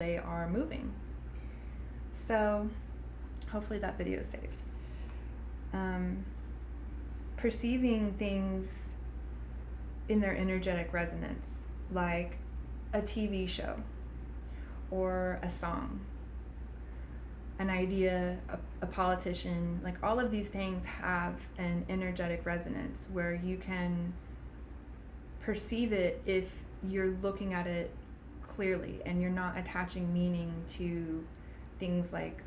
they are moving. So hopefully that video is saved. Perceiving things in their energetic resonance, like a TV show or a song, an idea, a politician, like all of these things have an energetic resonance where you can perceive it if you're looking at it clearly and you're not attaching meaning to things like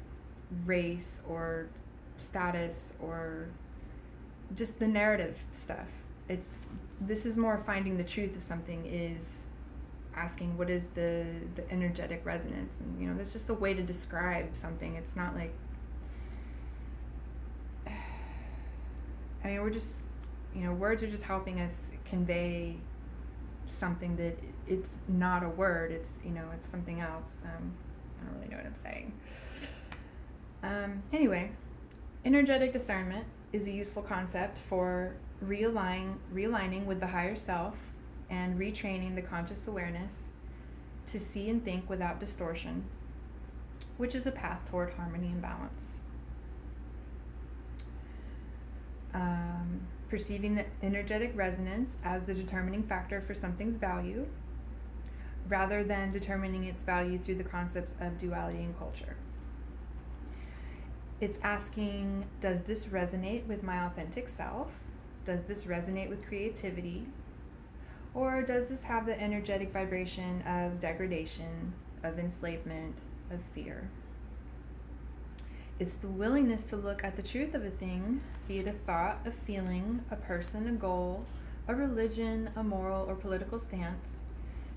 race or status or just the narrative stuff. This is more finding the truth of something, is asking what is the energetic resonance, and that's just a way to describe something. It's not like, we're just, words are just helping us convey something that it's not a word, it's it's something else. I don't really know what I'm saying. Anyway, energetic discernment is a useful concept for realigning with the higher self and retraining the conscious awareness to see and think without distortion, which is a path toward harmony and balance. Perceiving the energetic resonance as the determining factor for something's value, rather than determining its value through the concepts of duality and culture. It's asking, does this resonate with my authentic self? Does this resonate with creativity? Or does this have the energetic vibration of degradation, of enslavement, of fear? It's the willingness to look at the truth of a thing, be it a thought, a feeling, a person, a goal, a religion, a moral or political stance,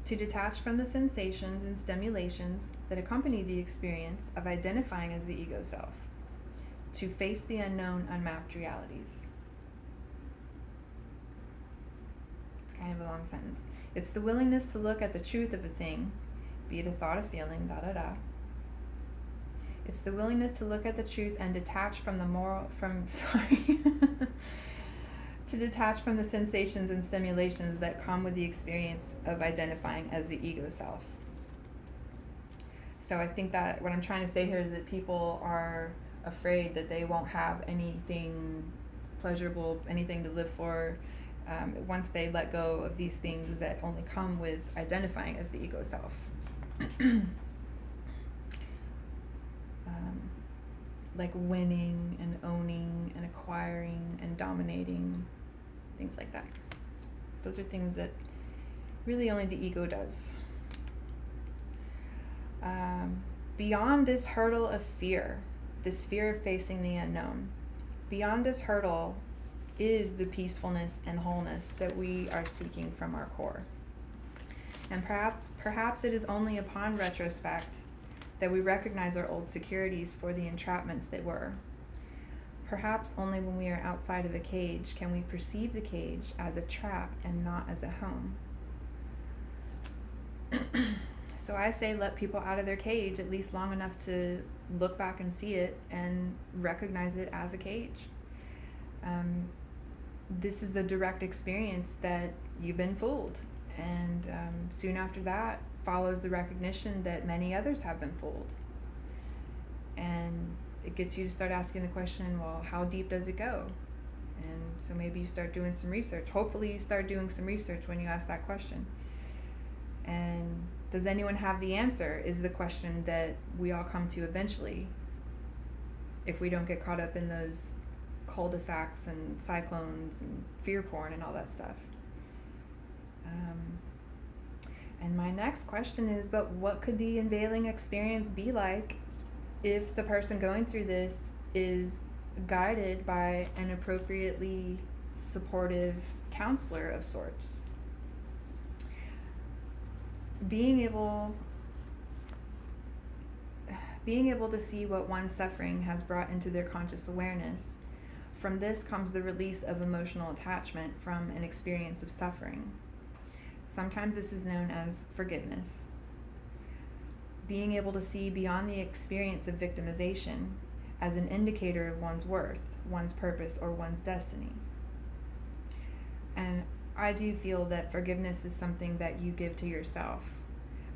to detach from the sensations and stimulations that accompany the experience of identifying as the ego self, to face the unknown, unmapped realities. It's kind of a long sentence. It's the willingness to look at the truth of a thing, be it a thought, a feeling, It's the willingness to look at the truth and detach from to detach from the sensations and stimulations that come with the experience of identifying as the ego self. So I think that what I'm trying to say here is that people are afraid that they won't have anything pleasurable, anything to live for, once they let go of these things that only come with identifying as the ego self. Like winning and owning and acquiring and dominating, things like that. Those are things that really only the ego does. Beyond this hurdle of fear, this fear of facing the unknown, beyond this hurdle is the peacefulness and wholeness that we are seeking from our core. And perhaps it is only upon retrospect that we recognize our old securities for the entrapments they were. Perhaps only when we are outside of a cage can we perceive the cage as a trap and not as a home. So I say let people out of their cage at least long enough to look back and see it and recognize it as a cage. This is the direct experience that you've been fooled. And soon after that follows the recognition that many others have been fooled. And it gets you to start asking the question, well, how deep does it go? And so maybe you start doing some research. Hopefully you start doing some research when you ask that question. And does anyone have the answer is the question that we all come to eventually, if we don't get caught up in those cul-de-sacs and cyclones and fear porn and all that stuff. And my next question is, but what could the unveiling experience be like if the person going through this is guided by an appropriately supportive counselor of sorts? Being able to see what one's suffering has brought into their conscious awareness. From this comes the release of emotional attachment from an experience of suffering. Sometimes this is known as forgiveness. Being able to see beyond the experience of victimization as an indicator of one's worth, one's purpose, or one's destiny. And I do feel that forgiveness is something that you give to yourself.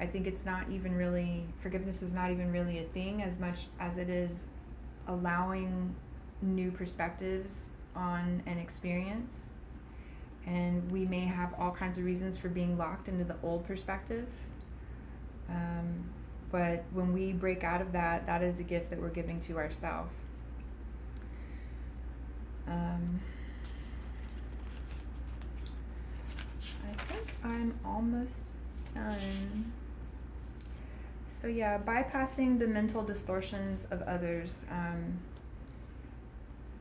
I think it's not even really, forgiveness is not even really a thing as much as it is allowing new perspectives on an experience. And we may have all kinds of reasons for being locked into the old perspective. But when we break out of that, that is the gift that we're giving to ourselves. I think I'm almost done. So yeah, bypassing the mental distortions of others.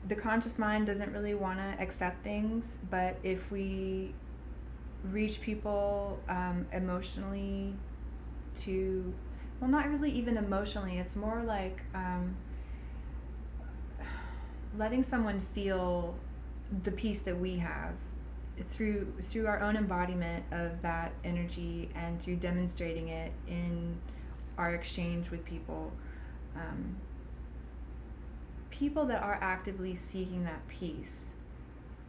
The conscious mind doesn't really want to accept things, but if we reach people emotionally to, well, not really even emotionally, it's more like letting someone feel the peace that we have through our own embodiment of that energy and through demonstrating it in our exchange with people. People that are actively seeking that peace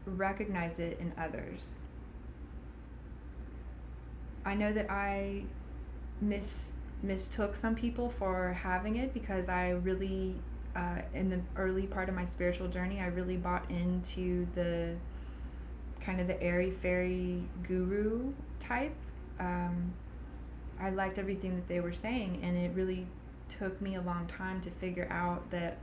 recognize it in others. I know that I mistook some people for having it because I really, in the early part of my spiritual journey, I really bought into the kind of the airy-fairy guru type. I liked everything that they were saying, and it really took me a long time to figure out that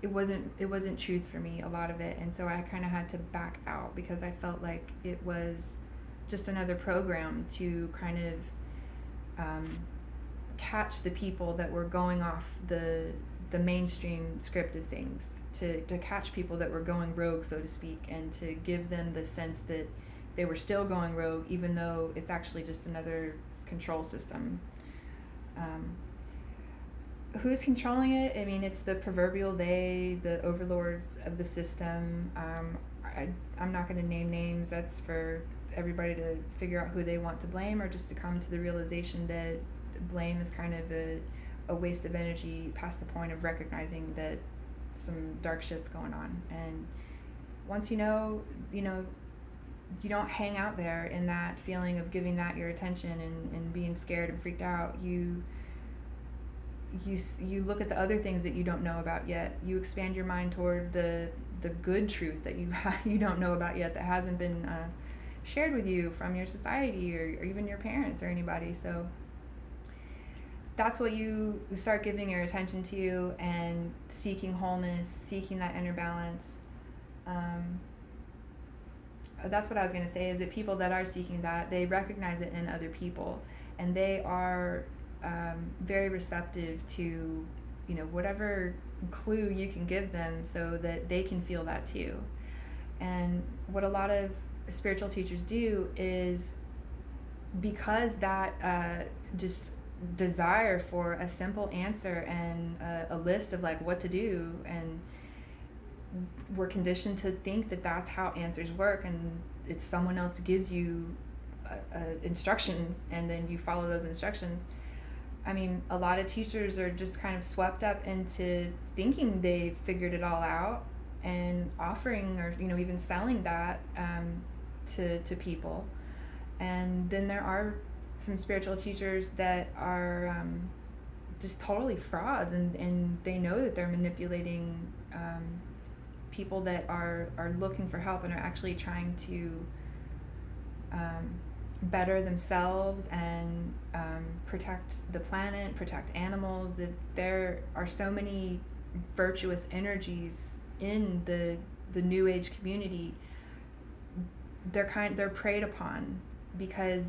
it wasn't truth for me, a lot of it, and so I kind of had to back out because I felt like it was just another program to kind of catch the people that were going off the mainstream script of things, to catch people that were going rogue, so to speak, and to give them the sense that they were still going rogue, even though it's actually just another control system. Who's controlling it? I mean, it's the proverbial they, the overlords of the system. I'm not going to name names. That's for everybody to figure out who they want to blame, or just to come to the realization that blame is kind of a waste of energy past the point of recognizing that some dark shit's going on. And once you know, you don't hang out there in that feeling of giving that your attention and being scared and freaked out. You look at the other things that you don't know about yet. You expand your mind toward the good truth that you don't know about yet, that hasn't been shared with you from your society or even your parents or anybody. So that's what you start giving your attention to, and seeking wholeness, seeking that inner balance. That's what I was going to say, is that people that are seeking that, they recognize it in other people, and they are very receptive to whatever clue you can give them so that they can feel that too. And what a lot of spiritual teachers do is, because that just desire for a simple answer and a list of like what to do, and we're conditioned to think that that's how answers work, and it's someone else gives you instructions and then you follow those instructions. I mean, a lot of teachers are just kind of swept up into thinking they figured it all out and offering, or even selling that to people. And then there are some spiritual teachers that are just totally frauds, and they know that they're manipulating people that are looking for help and are actually trying to better themselves and protect the planet, protect animals. That there are so many virtuous energies in the New Age community. They're preyed upon because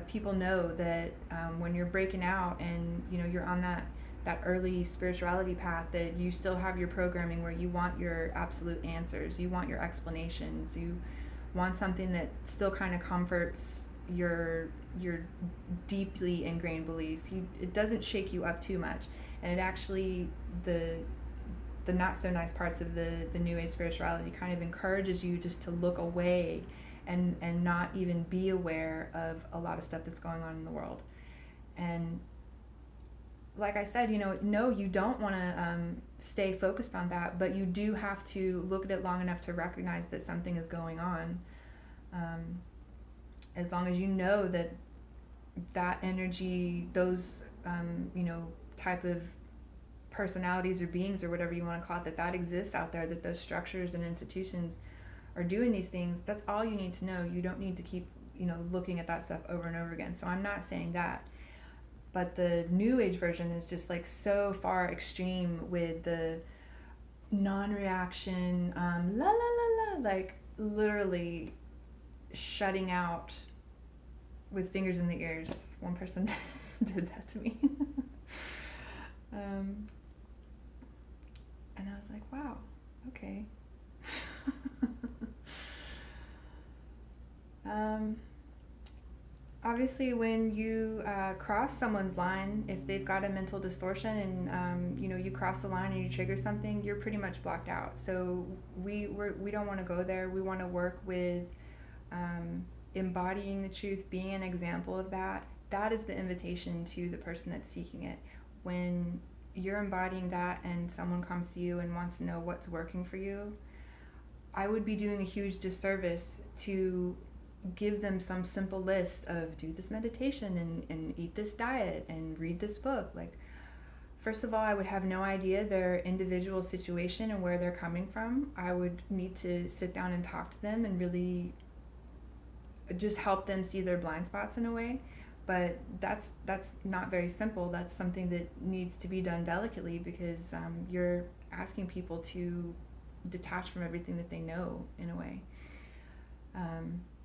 people know that when you're breaking out and you're on that early spirituality path, that you still have your programming where you want your absolute answers, you want your explanations, you want something that still kind of comforts your deeply ingrained beliefs. It doesn't shake you up too much, and it actually, the not so nice parts of the New Age spirituality kind of encourages you just to look away and not even be aware of a lot of stuff that's going on in the world. And like I said, no, you don't want to stay focused on that, but you do have to look at it long enough to recognize that something is going on. As long as you know that that energy, those type of personalities or beings or whatever you want to call it, that exists out there, that those structures and institutions are doing these things. That's all you need to know. You don't need to keep looking at that stuff over and over again. So I'm not saying that, but the new age version is just like so far extreme with the non-reaction, la la la la, like literally shutting out with fingers in the ears. One person did that to me. And I was like, wow, okay. Obviously, when you cross someone's line, if they've got a mental distortion and you cross the line and you trigger something, you're pretty much blocked out. So we don't want to go there. We want to work with embodying the truth, being an example of that. That is the invitation to the person that's seeking it. When you're embodying that and someone comes to you and wants to know what's working for you, I would be doing a huge disservice to give them some simple list of do this meditation and eat this diet and read this book. Like, first of all, I would have no idea their individual situation and where they're coming from. I would need to sit down and talk to them and really just help them see their blind spots in a way. But that's not very simple. That's something that needs to be done delicately, because you're asking people to detach from everything that they know in a way.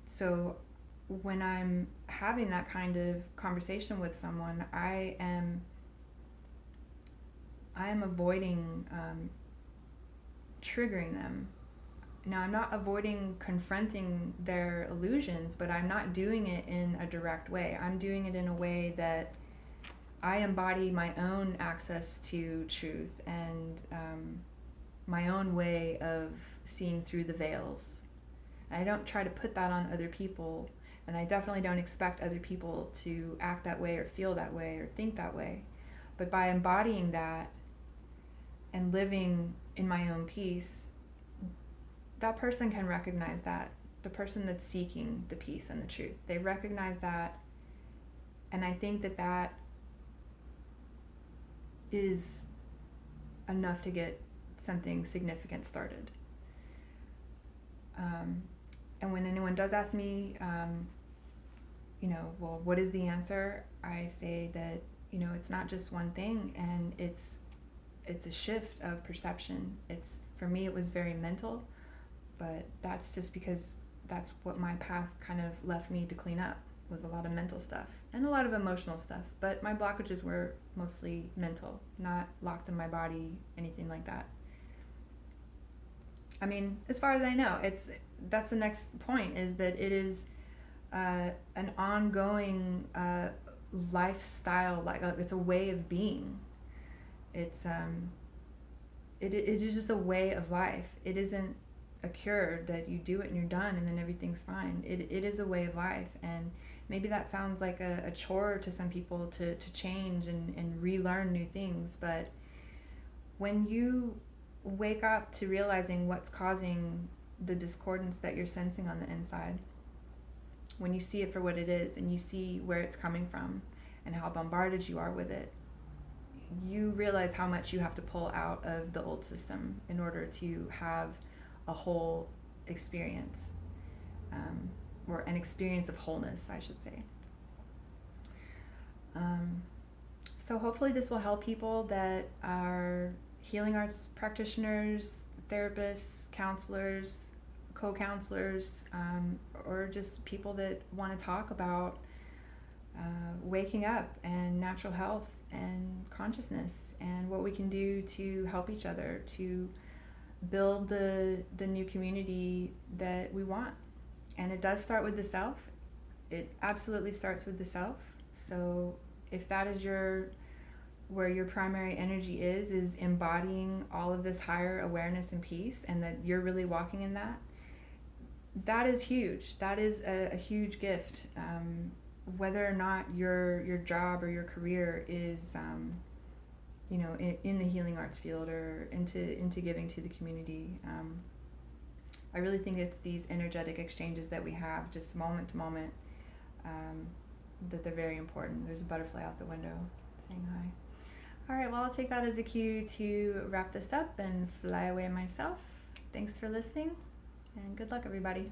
So when I'm having that kind of conversation with someone, I am avoiding triggering them. Now, I'm not avoiding confronting their illusions, but I'm not doing it in a direct way. I'm doing it in a way that I embody my own access to truth and my own way of seeing through the veils. And I don't try to put that on other people, and I definitely don't expect other people to act that way or feel that way or think that way. But by embodying that and living in my own peace, that person can recognize that. The person that's seeking the peace and the truth, they recognize that. And I think that is enough to get something significant started. And when anyone does ask me, well, what is the answer? I say that, it's not just one thing, and it's a shift of perception. For me, it was very mental, but that's just because that's what my path kind of left me to clean up, was a lot of mental stuff and a lot of emotional stuff. But my blockages were mostly mental, not locked in my body, anything like that. I mean, as far as I know, that's the next point, is that it is an ongoing lifestyle, like it's a way of being. It is just a way of life. It isn't a cure that you do it and you're done and then everything's fine. It is a way of life, and maybe that sounds like a chore to some people to change and relearn new things, but when you wake up to realizing what's causing the discordance that you're sensing on the inside, when you see it for what it is and you see where it's coming from and how bombarded you are with it, you realize how much you have to pull out of the old system in order to have a whole experience, or an experience of wholeness, I should say. So hopefully this will help people that are healing arts practitioners, therapists, counselors, co-counselors, or just people that want to talk about waking up and natural health and consciousness and what we can do to help each other to build the new community that we want. And it does start with the self. It absolutely starts with the self. So if that is where your primary energy is embodying all of this higher awareness and peace, and that you're really walking in that is huge. That is a huge gift. Whether or not your job or your career is in the healing arts field or into giving to the community, I really think it's these energetic exchanges that we have just moment to moment that they're very important. There's a butterfly out the window saying hi. All right, well, I'll take that as a cue to wrap this up and fly away myself. Thanks for listening, and good luck, everybody.